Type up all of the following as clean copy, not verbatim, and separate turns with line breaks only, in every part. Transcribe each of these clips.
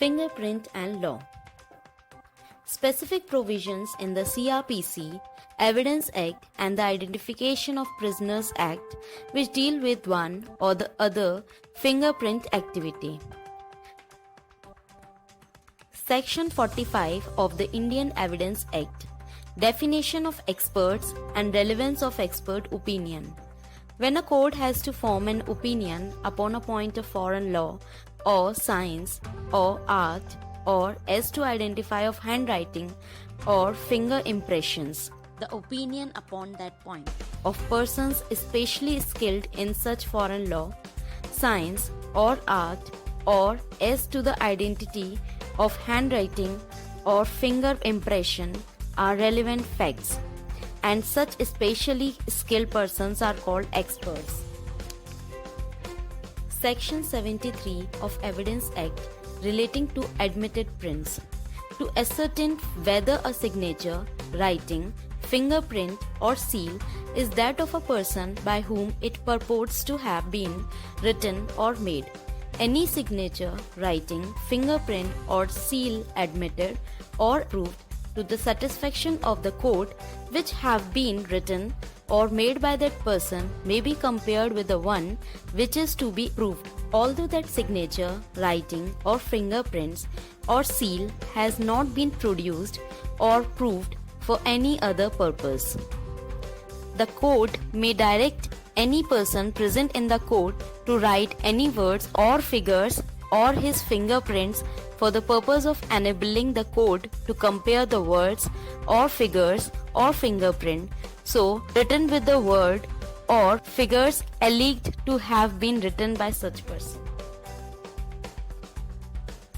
Fingerprint and law. Specific provisions in the CRPC, Evidence Act and the Identification of Prisoners Act which deal with one or the other fingerprint activity. Section 45 of the Indian Evidence Act. Definition of experts and relevance of expert opinion. When a court has to form an opinion upon a point of foreign law or science or art or as to identify of handwriting or finger impressions, the opinion upon that point of persons especially skilled in such foreign law, science or art or as to the identity of handwriting or finger impression are relevant facts, and such especially skilled persons are called experts. Section 73 of Evidence Act relating to admitted prints. To ascertain whether a signature, writing, fingerprint or seal is that of a person by whom it purports to have been written or made. Any signature, writing, fingerprint or seal admitted or proved to the satisfaction of the court which have been written or made by that person may be compared with the one which is to be proved, although that signature, writing or fingerprints or seal has not been produced or proved for any other purpose. The court may direct any person present in the court to write any words or figures or his fingerprints for the purpose of enabling the court to compare the words or figures or fingerprint so written with the word or figures alleged to have been written by such person.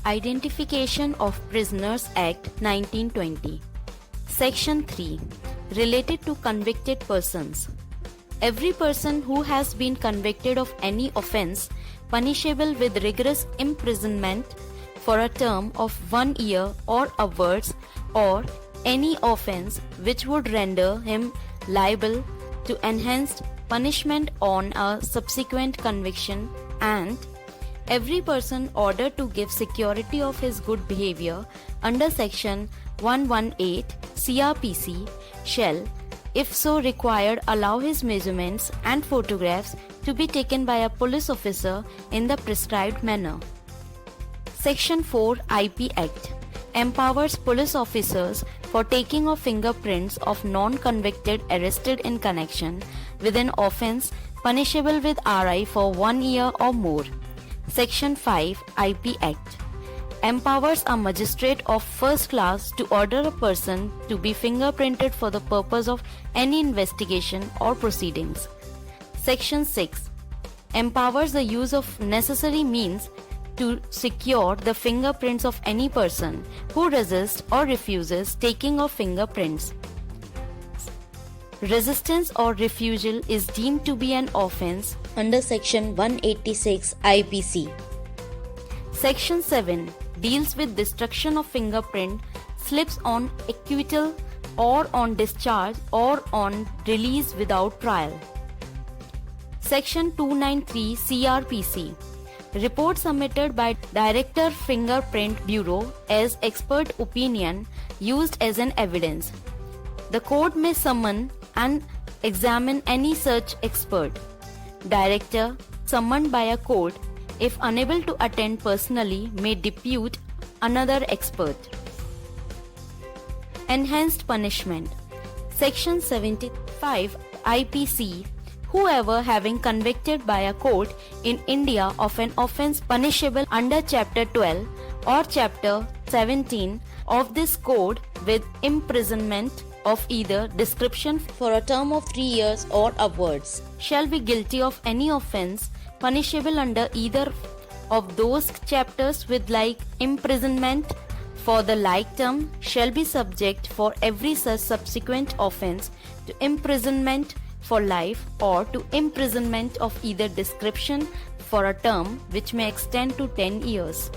Identification of Prisoners Act 1920. Section 3. Related to convicted persons. Every person who has been convicted of any offence punishable with rigorous imprisonment for a term of 1 year or upwards, or any offence which would render him liable to enhanced punishment on a subsequent conviction, and every person ordered to give security of his good behavior under section 118 CRPC shall, if so required, allow his measurements and photographs to be taken by a police officer in the prescribed manner. Section 4 IP Act empowers police officers for taking of fingerprints of non-convicted arrested in connection with an offence punishable with RI for 1 year or more. Section 5 IP Act empowers a magistrate of first class to order a person to be fingerprinted for the purpose of any investigation or proceedings. Section 6 empowers the use of necessary means to secure the fingerprints of any person who resists or refuses taking of fingerprints. Resistance or refusal is deemed to be an offence under section 186 IPC. Section 7 deals with destruction of fingerprint slips on acquittal or on discharge or on release without trial. Section 293 CRPC report submitted by Director Fingerprint Bureau as expert opinion used as an evidence. The court may summon and examine any such expert. Director summoned by a court, if unable to attend personally, may depute another expert. Enhanced punishment. Section 75 IPC. Whoever having convicted by a court in India of an offence punishable under Chapter 12 or Chapter 17 of this code with imprisonment of either description for a term of 3 years or upwards shall be guilty of any offence punishable under either of those chapters with like imprisonment for the like term shall be subject for every such subsequent offence to imprisonment for life or to imprisonment of either description for a term which may extend to 10 years.